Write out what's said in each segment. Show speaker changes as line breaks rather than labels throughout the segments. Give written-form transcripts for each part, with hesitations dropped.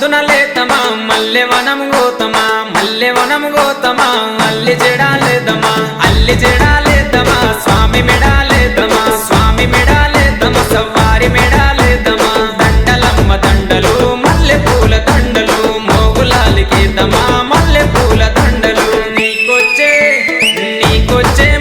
పొద్దున లేతమా మల్లెవనం గోతమా మల్లెవనం గోతమా అల్లి జడాలేదమా అల్లి జడాలేదమా స్వామి మెడాలేదమా స్వామి మెడాలేదమా సవ్వారి మెడాలేదమా దండలమ్మ దండలు మల్లె పూల దండలు మోగులాలికేదమా మల్లె పూల దండలు నీకొచ్చే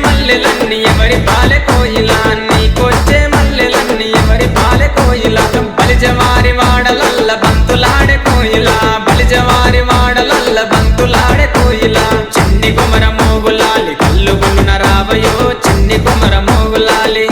మల్లెలన్నీ ఎవరి పాలె కోయిలా నీకొచ్చే మల్లెలన్నీ ఎవరి పాలె కోయిలా బలిజవారి వాడలల్ల బంతులాడే కోయిలా బలిజవారి వాడలల్ల బంతులాడే కోయిలా చిన్ని కుమర మోగులాలి కల్లు గులున రావయో చిన్ని కుమర మోగులాలి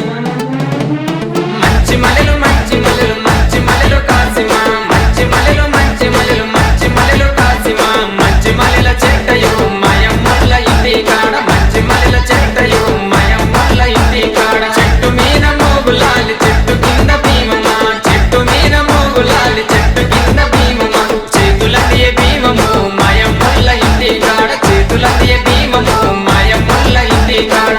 మంచి మలెలు మంచి మలెలు మంచి మలెలు కాసిమా మంచి మలెలు మంచి మలెలు మంచి మలెలు కాసిమా మంచి మలెల చెట్టయో మాయమ్మల ఇంటి కాడ మంచి మలెల చెట్టయో మాయమ్మల ఇంటి కాడ చెట్టు మీద మోగులాలి చెట్టు కింద భీమమా చెట్టు మీద మోగులాలి చెట్టు కింద భీమమా చేతులదియ భీమము మాయమ్మల ఇంటి కాడ చేతులదియ భీమము మాయమ్మల ఇంటి కాడ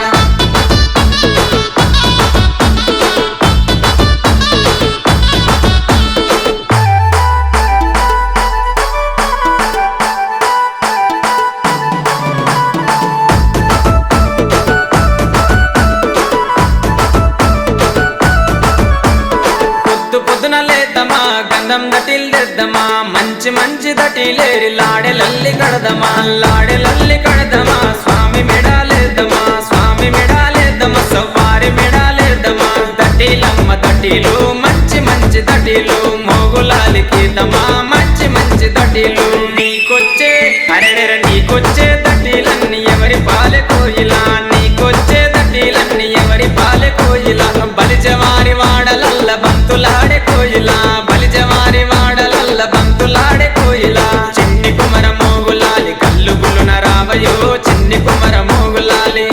పొద్దున లేదమా గంధం దటిల్దెద్దమా మంచి మంచి దటిలేరి లాడెలల్లి కడదమా లాడెలల్లి కడదమా స్వామి మెడాలేదమా స్వామి మెడాలేదమా సవ్వారి మెడాలేదమా దటిలమ్మ దటిలు మంచి మంచి దటిలు మోగులాలికేదమా మంచి మంచి దటిలు నీకొచ్చే అరెడెర నీకొచ్చే దటిలన్నీ ఎవరి పాలె కోయిలా నీకొచ్చే దటిలన్నీ ఎవరి పాలె కోయిలా బలిజవారి వాడలల్ల బంతులాడే కోయిలా బలిజవారి వాడలల్ల బంతులాడే కోయిలా చిన్ని కుమర మోగులాలి కల్లు గులున రావయో చిన్ని కుమర మోగులాలి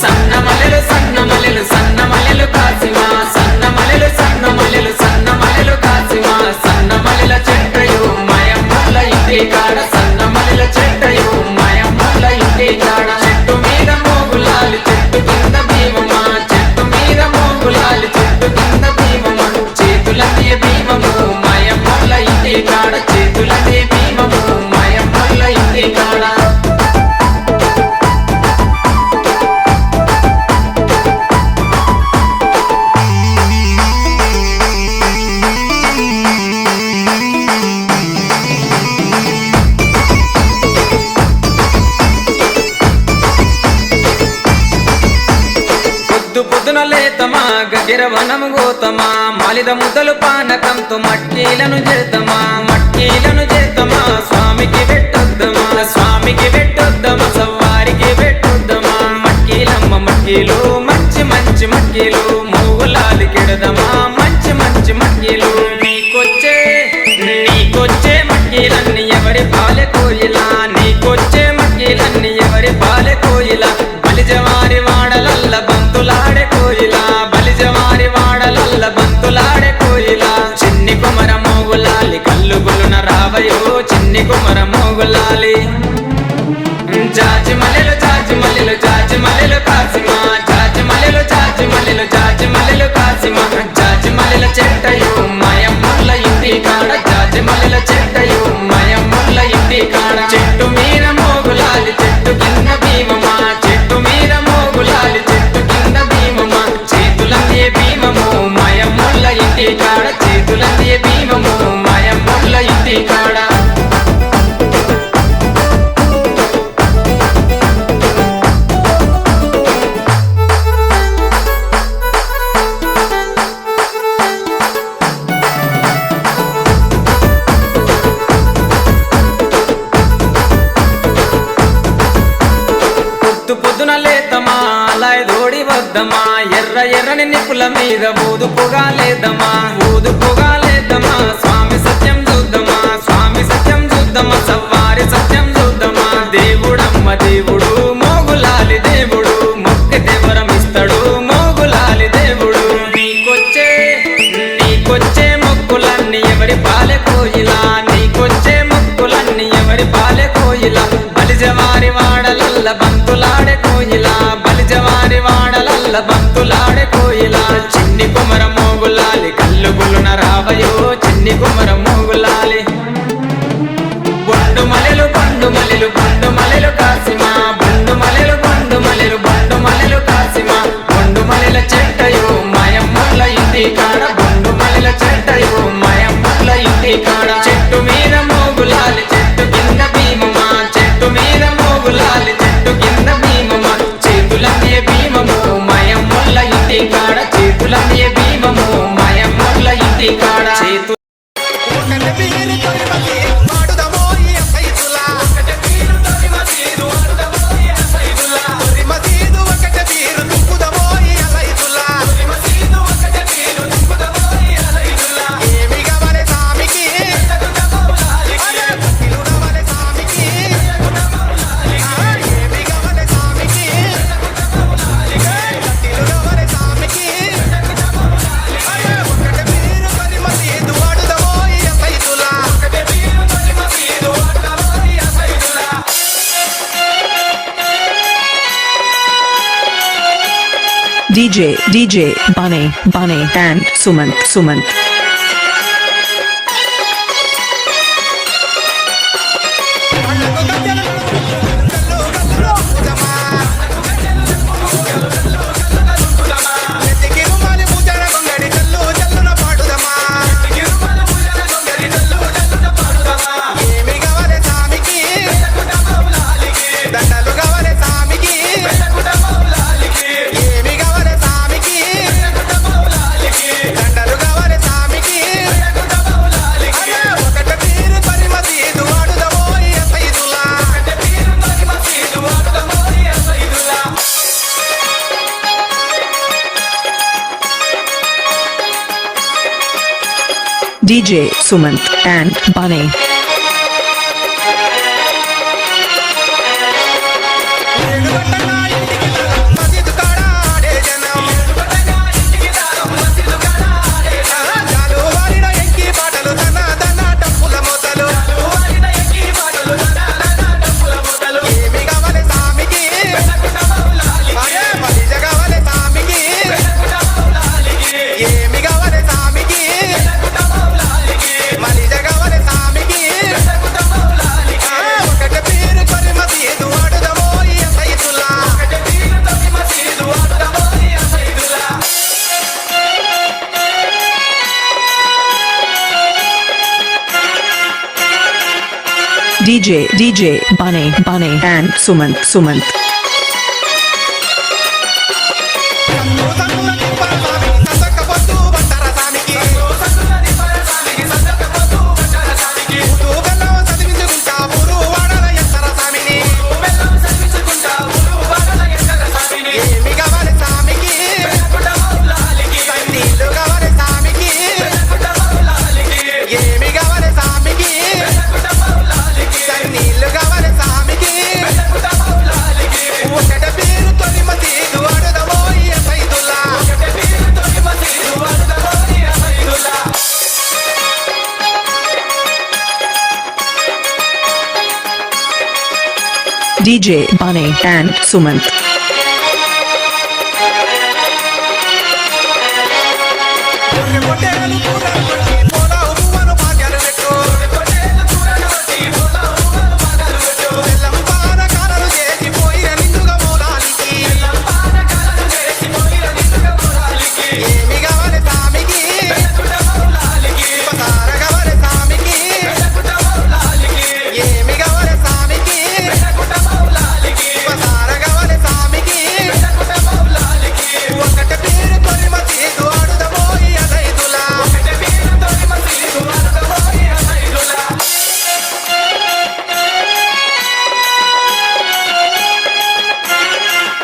సన్న మలెలు సన్న మలెలు సన్న మలెలు కాసిమా సన్న మలెలు సన్న మలెలు సన్న మలెలు కాసిమా సన్న మలెల చెట్టయో మాయమ్మల ఇంటి కాడ సన్న మలెల చెట్టయో మాయమ్మల ఇంటి కాడ చెట్టు మీద మోగులాలి చెట్టు కింద భీమమా చెట్టు మీద మోగులాలి చెట్టు కింద భీమమా చేతులదియ భీమము మాయమ్మల ఇంటి కాడ చేతులదియ భీమము మాయమ్మల ఇంటి కాడ పొద్దున లేతమా గగిరవనము గోతమా మాలిద ముద్దలు పానకంతో మట్టీలను చేతమా మట్టీలను చేతమా స్వామికి పెట్టొద్దమా స్వామికి పెట్టొద్దమా సవ్వారికి పెట్టొద్దమా మట్టీలమ్మ మట్టీలు మంచి మంచి మట్టీలు మోగులాలి కెడదమా మంచి మంచి మట్టీలు నీకొచ్చే మట్టీలన్నీ ఎవరి పాలె కోయిలా నీకొచ్చే మట్టీలన్నీ ఎవరి పాలె కోయిలా బలిజవారి వాడలల్ల బంతులాడే కోయిలా బలిజవారి వాడలల్ల బంతులాడే కోయిలా చిన్ని కుమర మోగులాలి కల్లు గులున రావయో చిన్ని కుమర మోగులాలి జాజి మలెలు జాజి మలెలు జాజి మలెలు కాసిమా జాజి మలెలు జాజి మలెలు జాజి మలెలు కాసిమా జాజి మలెల చెట్టయో మాయమ్మల ఇంటి కాడ జాజి మలెల చెట్టయో మాయమ్మల ఇంటి కాడ చెట్టు మీద మోగులాలి చెట్టు కింద భీమమా చెట్టు మీద మోగులాలి చెట్టు కింద భీమమా చేతులందియ భీమము మాయమ్మల ఇంటి కాడ చేతులందియ భీమము మాయమ్మల ఇంటి కాడ పొద్దున లేతమా అలాయ్ దోడి వద్దమా ఎర్ర ఎర్రని నిప్పుల మీద ఊదుపుగా లేదమా ఊదుపుగా లేదమా స్వామి సత్యం చూద్దామా స్వామి సత్యం చూద్దామా సవ్వారి సత్యం చూద్దామా దేవుడమ్మ దేవుడు మోగులాలి దేవుడు మొక్కితే వరం ఇస్తాడు మోగులాలి దేవుడు నీకొచ్చే మొక్కులన్నీ ఎవరి పాలె కోయిలా నీకొచ్చే మొక్కులన్నీ ఎవరి పాలె కోయిలా బలిజవారి వాడలల్ల బంతులాడే కోయిలా బలిజవారి వాడలల్ల బంతులాడే కోయిలా చిన్ని కుమర మోగులాలి కల్లు గులున రావయో చిన్ని కుమర మోగులాలి చేతు
DJ Bunny and Sumant. DJ Sumant and Bunny. DJ Bunny and Sumant. DJ Bunny and Sumant.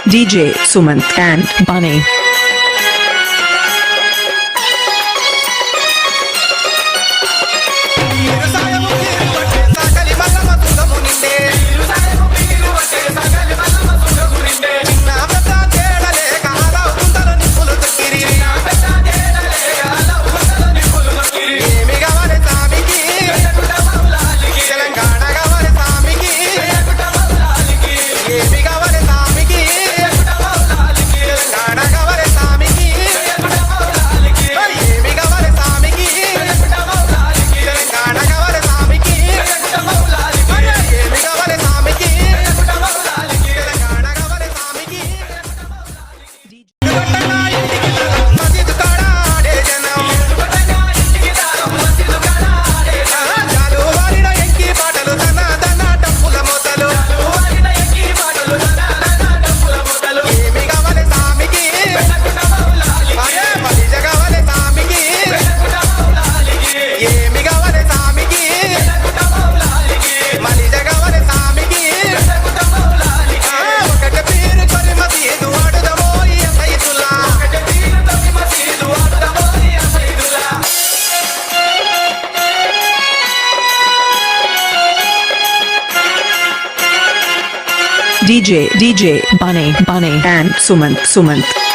DJ Sumant and Bunny.
Gana
DJ Bunny and Sumant.